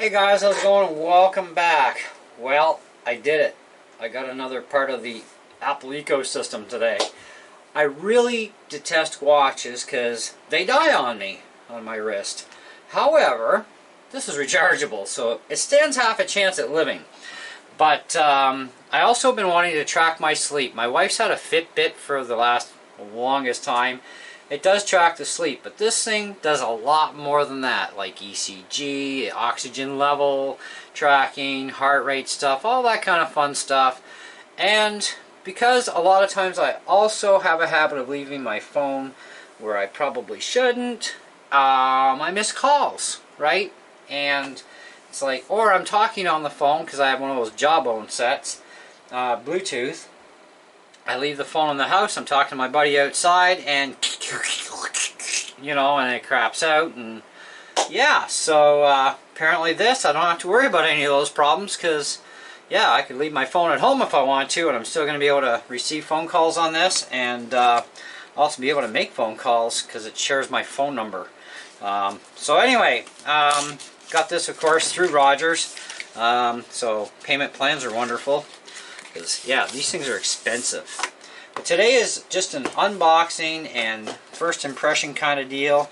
Hey guys, how's it going? Welcome back. Well, I did it. I got another part of the Apple ecosystem today. I really detest watches because they die on me, on my wrist. However, this is rechargeable, so it stands half a chance at living. But I also been wanting to track my sleep. My wife's had a Fitbit for the longest time. It does track the sleep, but this thing does a lot more than that, like ECG, oxygen level tracking, heart rate stuff, all that kind of fun stuff. And because a lot of times I also have a habit of leaving my phone where I probably shouldn't, I miss calls, right? And it's like, or I'm talking on the phone because I have one of those Jawbone sets, Bluetooth. I leave the phone in the house, I'm talking to my buddy outside, and you know, and it craps out, and yeah, so apparently this, I don't have to worry about any of those problems, because yeah, I could leave my phone at home if I want to, and I'm still going to be able to receive phone calls on this, and also be able to make phone calls, because it shares my phone number. So anyway, got this of course through Rogers, so payment plans are wonderful. Because, yeah, these things are expensive. But today is just an unboxing and first impression kind of deal,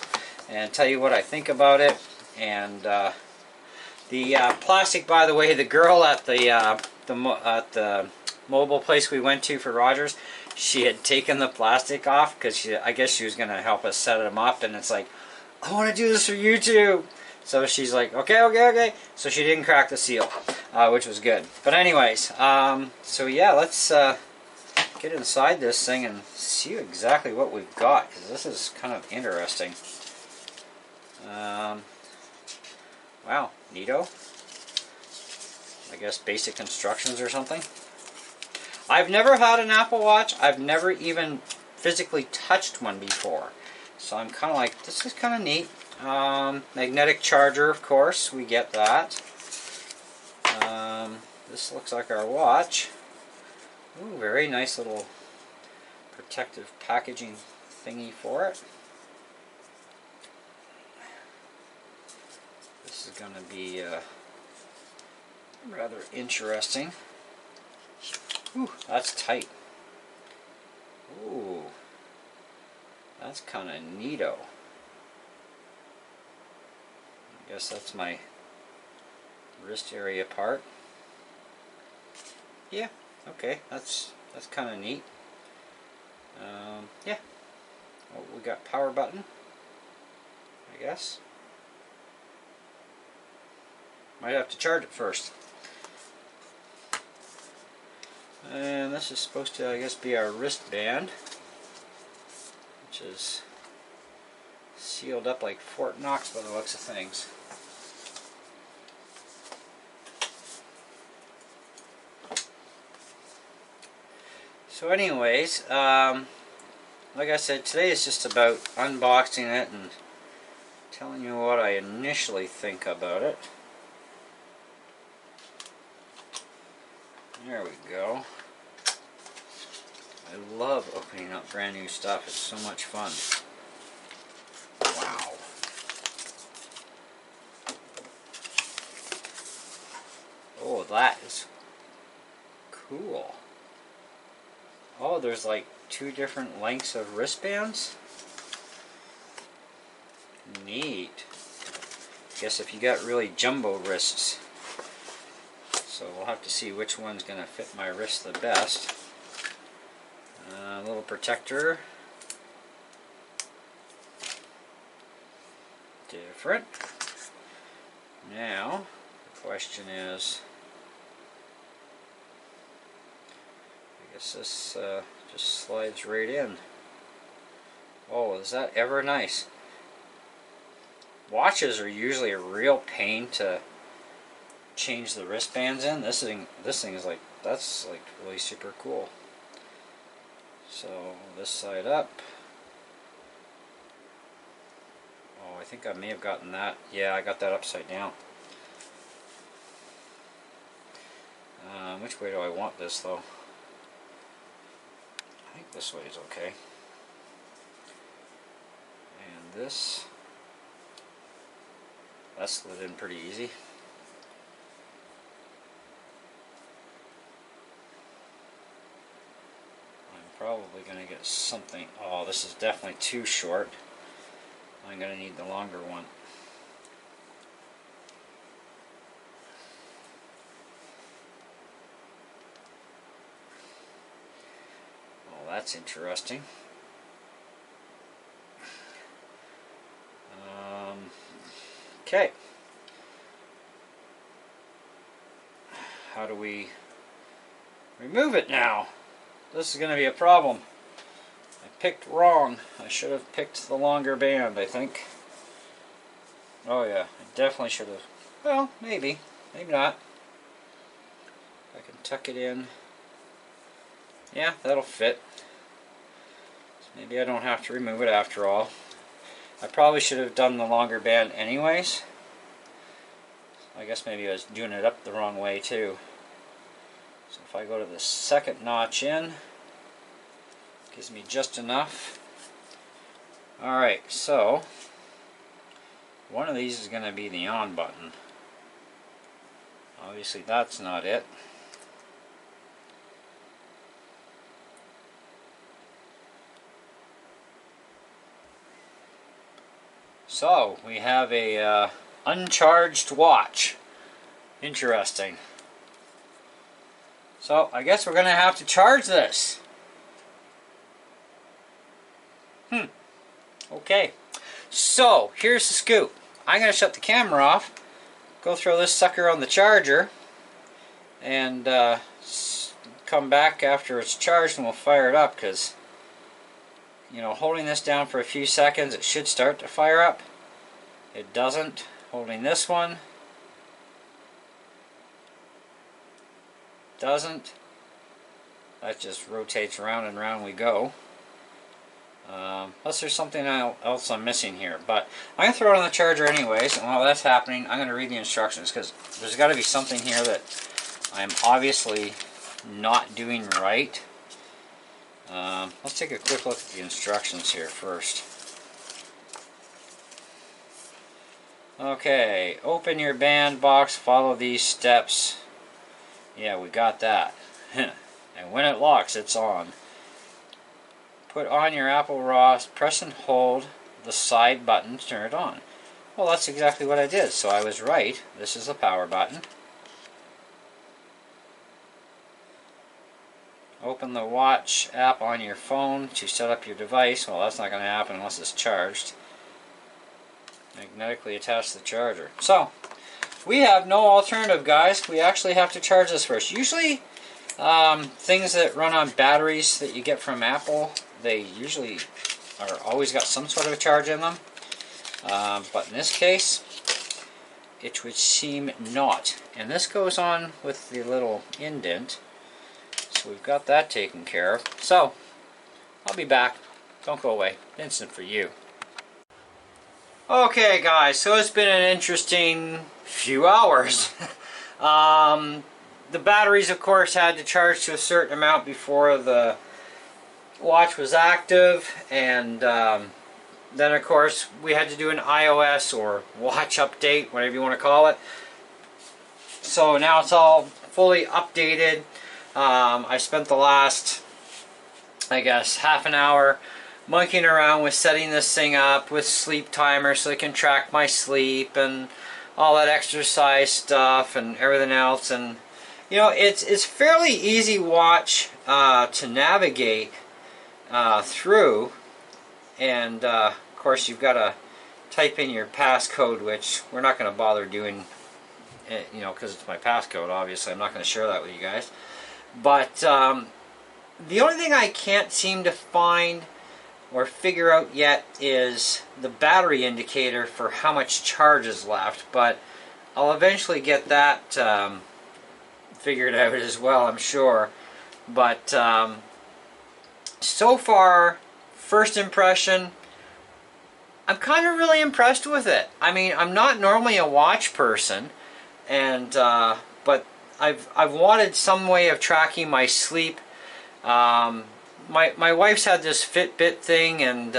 and tell you what I think about it. And the plastic, by the way, the girl at the mobile place we went to for Rogers, she had taken the plastic off because I guess she was going to help us set them up, and it's like, I want to do this for YouTube. So she's like, okay. So she didn't crack the seal, which was good. But anyways, so yeah, let's get inside this thing and see exactly what we've got, because this is kind of interesting. Wow, neato. I guess basic instructions or something. I've never had an Apple Watch. I've never even physically touched one before. So I'm kind of like, this is kind of neat. Magnetic charger, of course, we get that. This looks like our watch. Ooh, very nice little protective packaging thingy for it. This is going to be rather interesting. Ooh, that's tight. Ooh, that's kind of neato. I guess that's my wrist area part. Yeah, okay, that's kind of neat. Yeah. Oh, we got power button, I guess. Might have to charge it first. And this is supposed to, I guess, be our wristband, which is sealed up like Fort Knox by the looks of things. So anyways, like I said, today is just about unboxing it and telling you what I initially think about it. There we go. I love opening up brand new stuff. It's so much fun. Wow. Oh, that is cool. Oh, there's like 2 different lengths of wristbands. Neat. Guess if you got really jumbo wrists. So we'll have to see which one's going to fit my wrist the best. A little protector. Different. Now, the question is, I guess this just slides right in. Oh, is that ever nice? Watches are usually a real pain to change the wristbands in. This thing is like, that's like really super cool. So this side up. Oh, I think I may have gotten that. Yeah, I got that upside down. Which way do I want this though? I think this way is okay. And this, that slid in pretty easy. Probably going to get something. Oh, this is definitely too short. I'm going to need the longer one. Oh, that's interesting. Okay. How do we remove it now? This is going to be a problem. I picked wrong. I should have picked the longer band, I think. Oh yeah, I definitely should have. Well, maybe. Maybe not. I can tuck it in. Yeah, that'll fit. So maybe I don't have to remove it after all. I probably should have done the longer band anyways. I guess maybe I was doing it up the wrong way too. So if I go to the second notch in, gives me just enough. Alright, so one of these is going to be the on button. Obviously that's not it. So we have a uncharged watch. Interesting. So I guess we're going to have to charge this. Okay. So here's the scoop. I'm going to shut the camera off, go throw this sucker on the charger, and come back after it's charged and we'll fire it up, because you know, holding this down for a few seconds it should start to fire up. It doesn't. Holding this one doesn't. That just rotates around and around we go. Unless there's something else I'm missing here. But I'm going to throw it on the charger anyways, and while that's happening I'm going to read the instructions, because there's got to be something here that I'm obviously not doing right. Let's take a quick look at the instructions here first. Okay, open your band box, follow these steps. Yeah, we got that. And when it locks, it's on. Put on your Apple ROS, press and hold the side button to turn it on. Well, that's exactly what I did, so I was right. This is the power button. Open the watch app on your phone to set up your device. Well, that's not going to happen unless it's charged. Magnetically attach the charger. So, we have no alternative, guys. We actually have to charge this first. Usually, things that run on batteries that you get from Apple, they usually are always got some sort of a charge in them. But in this case, it would seem not. And this goes on with the little indent. So we've got that taken care of. So, I'll be back. Don't go away. Instant for you. Okay guys, so it's been an interesting few hours. The batteries of course had to charge to a certain amount before the watch was active, and then of course we had to do an iOS or watch update, whatever you want to call it. So now it's all fully updated. I spent the last, I guess, half an hour monkeying around with setting this thing up with sleep timer so it can track my sleep and all that exercise stuff and everything else. And you know, it's fairly easy watch to navigate through, and of course you've got to type in your passcode, which we're not going to bother doing, you know, because it's my passcode. Obviously I'm not going to share that with you guys. But the only thing I can't seem to find or figure out yet is the battery indicator for how much charge is left, but I'll eventually get that figured out as well, I'm sure. But so far, first impression, I'm kind of really impressed with it. I mean, I'm not normally a watch person, and but I've wanted some way of tracking my sleep. My wife's had this Fitbit thing, and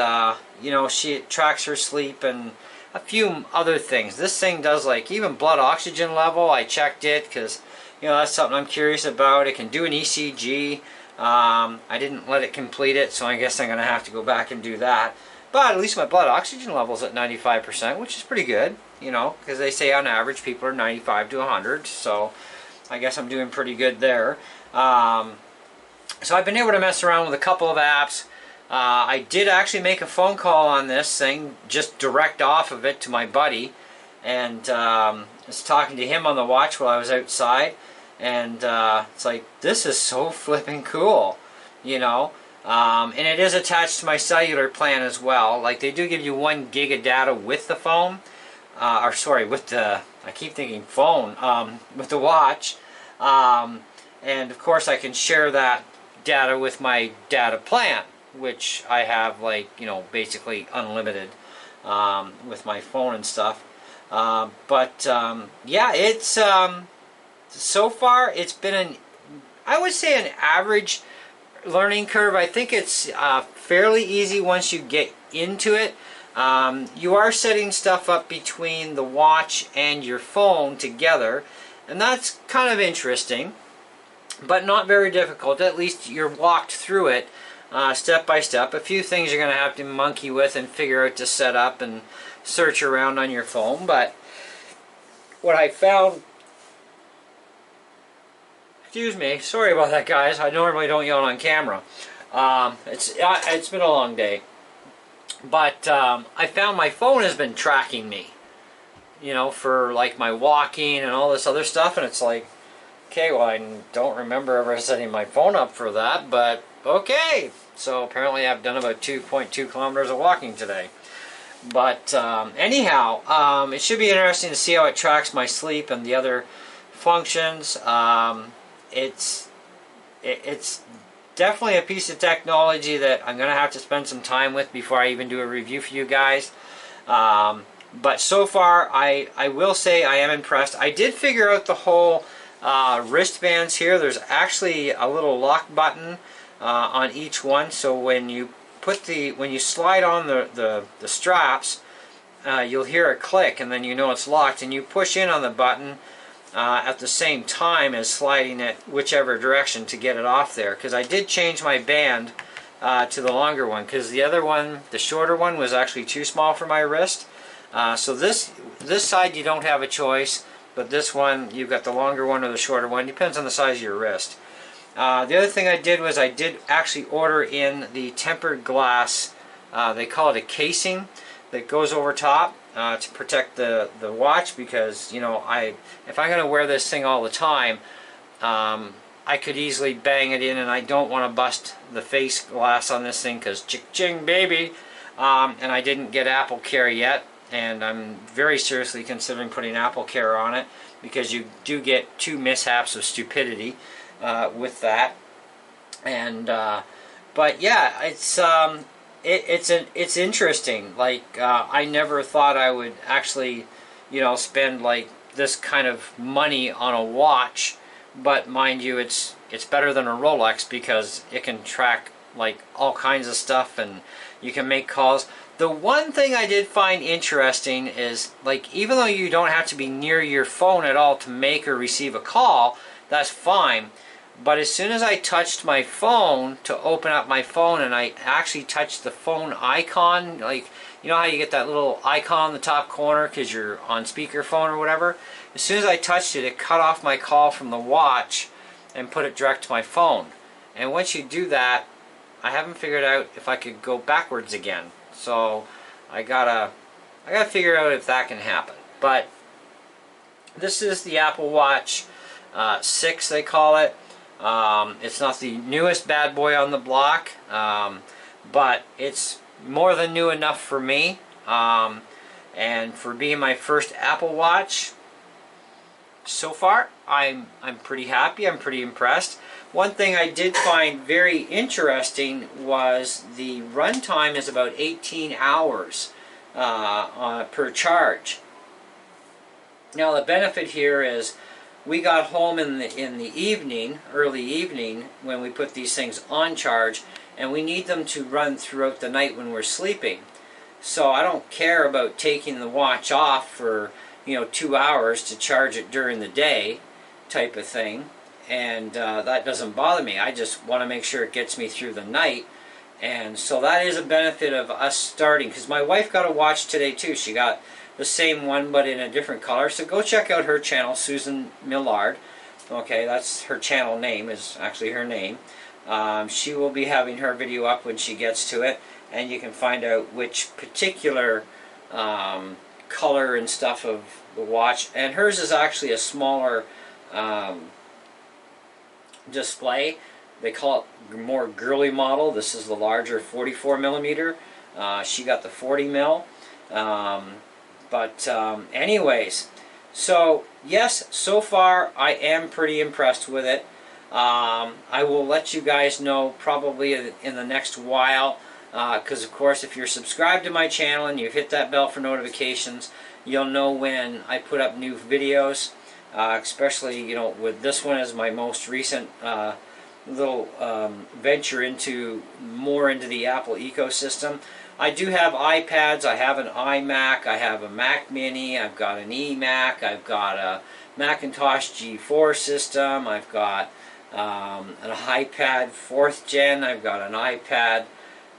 you know, she tracks her sleep and a few other things. This thing does, like, even blood oxygen level. I checked it because, you know, that's something I'm curious about. It can do an ECG. I didn't let it complete it, so I guess I'm going to have to go back and do that. But at least my blood oxygen level's at 95%, which is pretty good, you know, because they say on average people are 95 to 100, so I guess I'm doing pretty good there. So I've been able to mess around with a couple of apps. I did actually make a phone call on this thing, just direct off of it to my buddy, and I was talking to him on the watch while I was outside, and it's like, this is so flipping cool, you know. And it is attached to my cellular plan as well. Like, they do give you 1 gig of data with the phone, or sorry, with the, I keep thinking phone, with the watch, and of course I can share that data with my data plan, which I have, like, you know, basically unlimited with my phone and stuff. Yeah, it's so far it's been I would say an average learning curve. I think it's fairly easy once you get into it. You are setting stuff up between the watch and your phone together, and that's kind of interesting, but not very difficult. At least you're walked through it step by step. A few things you're going to have to monkey with and figure out to set up and search around on your phone, but what I found, excuse me, sorry about that, guys, I normally don't yawn on camera. It's been a long day, but I found my phone has been tracking me, you know, for like my walking and all this other stuff, and it's like, okay, well, I don't remember ever setting my phone up for that, but okay. So apparently I've done about 2.2 kilometers of walking today. But anyhow, it should be interesting to see how it tracks my sleep and the other functions. It's definitely a piece of technology that I'm going to have to spend some time with before I even do a review for you guys. But so far, I will say I am impressed. I did figure out the whole wristbands here. There's actually a little lock button on each one, so when you slide on the straps, you'll hear a click, and then you know it's locked, and you push in on the button at the same time as sliding it whichever direction to get it off there, because I did change my band to the longer one, because the other one, the shorter one, was actually too small for my wrist. So this side you don't have a choice, but this one you've got the longer one or the shorter one, depends on the size of your wrist. The other thing I did was I did actually order in the tempered glass, they call it a casing, that goes over top to protect the watch, because, you know, if I'm going to wear this thing all the time, I could easily bang it in, and I don't want to bust the face glass on this thing, because chick-ching baby, and I didn't get Apple Care yet, and I'm very seriously considering putting Apple Care on it, because you do get 2 mishaps of stupidity with that. And but yeah, it's interesting. Like, I never thought I would actually, you know, spend like this kind of money on a watch, but mind you, it's better than a Rolex, because it can track like all kinds of stuff, and you can make calls. The one thing I did find interesting is, like, even though you don't have to be near your phone at all to make or receive a call, that's fine. But as soon as I touched my phone to open up my phone, and I actually touched the phone icon, like, you know how you get that little icon in the top corner because you're on speakerphone or whatever? As soon as I touched it, it cut off my call from the watch and put it direct to my phone. And once you do that, I haven't figured out if I could go backwards again. So I gotta figure out if that can happen. But this is the Apple Watch 6, they call it. It's not the newest bad boy on the block, but it's more than new enough for me. And for being my first Apple Watch, so far I'm pretty happy. I'm pretty impressed. One thing I did find very interesting was the runtime is about 18 hours per charge. Now the benefit here is we got home in the evening, early evening, when we put these things on charge, and we need them to run throughout the night when we're sleeping. So I don't care about taking the watch off for, you know, 2 hours to charge it during the day type of thing. and that doesn't bother me. I just want to make sure it gets me through the night. And so that is a benefit of us starting, because my wife got a watch today too. She got the same one but in a different color. So go check out her channel, Susan Millard. Okay, that's her channel name, is actually her name. She will be having her video up when she gets to it, and you can find out which particular color and stuff of the watch. And hers is actually a smaller display. They call it more girly model. This is the larger 44 millimeter. She got the 40 mil. Anyways, so yes, so far I am pretty impressed with it. I will let you guys know probably in the next while, because of course if you're subscribed to my channel and you hit that bell for notifications, you'll know when I put up new videos, especially, you know, with this one as my most recent little venture into the Apple ecosystem. I do have iPads, I have an iMac, I have a Mac Mini, I've got an eMac, I've got a Macintosh G4 system, I've got an iPad 4th gen, I've got an iPad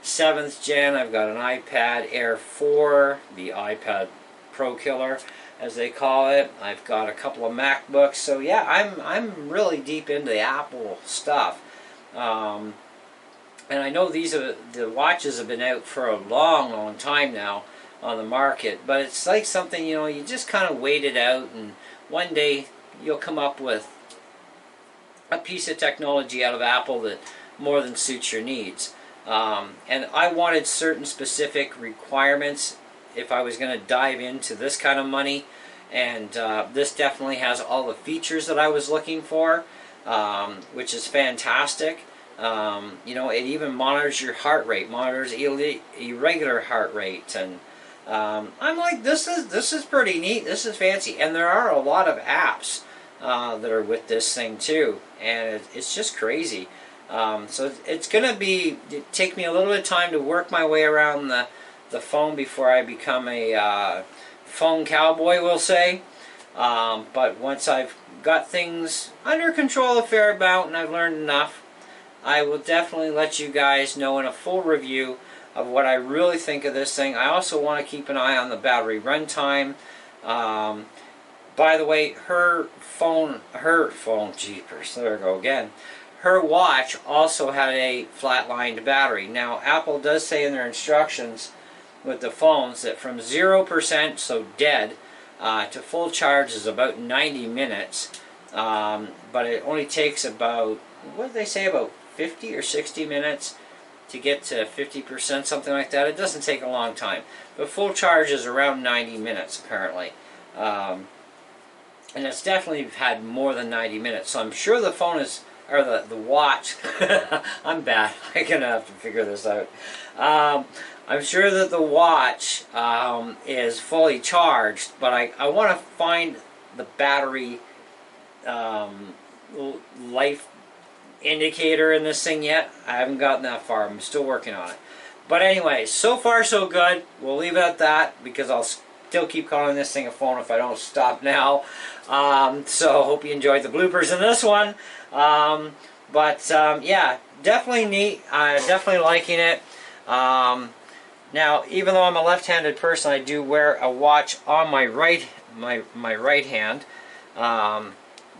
7th gen, I've got an iPad Air 4, the iPad Pro Killer as they call it. I've got a couple of MacBooks. So yeah, I'm really deep into the Apple stuff. And I know the watches have been out for a long time now on the market, but it's like something, you know, you just kind of wait it out, and one day you'll come up with a piece of technology out of Apple that more than suits your needs. And I wanted certain specific requirements if I was going to dive into this kind of money, and this definitely has all the features that I was looking for, which is fantastic. You know, it even monitors your heart rate, monitors irregular heart rate, and I'm like, this is pretty neat. This is fancy, and there are a lot of apps that are with this thing too, and it's just crazy. So it's gonna take me a little bit of time to work my way around the phone before I become a phone cowboy, we'll say. But once I've got things under control a fair amount and I've learned enough, I will definitely let you guys know in a full review of what I really think of this thing. I also want to keep an eye on the battery runtime. By the way, her phone, jeepers, there we go again. Her watch also had a flatlined battery. Now, Apple does say in their instructions with the phones that from 0%, so dead, to full charge is about 90 minutes. But it only takes about, what did they say, about 50 or 60 minutes to get to 50%, something like that. It doesn't take a long time. But full charge is around 90 minutes, apparently. And it's definitely had more than 90 minutes. So I'm sure the phone is, or the watch, I'm bad, I'm going to have to figure this out. I'm sure that the watch is fully charged, but I want to find the battery life indicator in this thing yet. I haven't gotten that far. I'm still working on it. But anyway, so far so good. We'll leave it at that, because I'll still keep calling this thing a phone if I don't stop now. So hope you enjoyed the bloopers in this one. Yeah, definitely neat. Definitely liking it. Now, even though I'm a left-handed person, I do wear a watch on my right hand.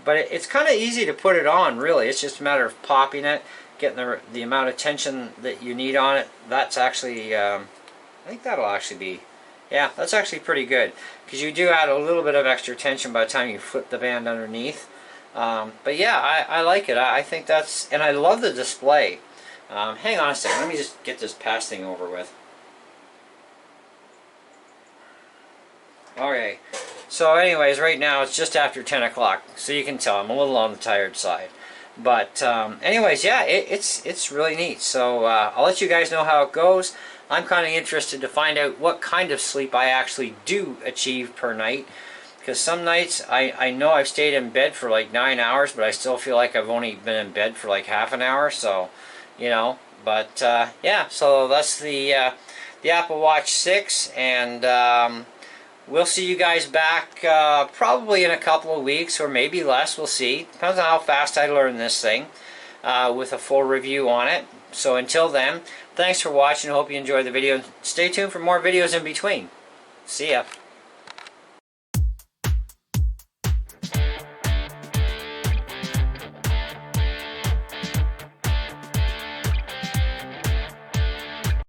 But it's kind of easy to put it on, really. It's just a matter of popping it, getting the amount of tension that you need on it. That's actually, I think that'll actually be, yeah, that's actually pretty good, because you do add a little bit of extra tension by the time you flip the band underneath. But yeah, I like it. I think that's, and I love the display. Hang on a second, let me just get this pass thing over with. Okay, so anyways, right now it's just after 10 o'clock, so you can tell I'm a little on the tired side. But anyways, yeah, it's really neat. So I'll let you guys know how it goes. I'm kind of interested to find out what kind of sleep I actually do achieve per night. Because some nights I know I've stayed in bed for like 9 hours, but I still feel like I've only been in bed for like half an hour. So, you know, but yeah, so that's the Apple Watch 6, and we'll see you guys back probably in a couple of weeks or maybe less. We'll see. Depends on how fast I learn this thing with a full review on it. So until then, thanks for watching. I hope you enjoyed the video. Stay tuned for more videos in between. See ya.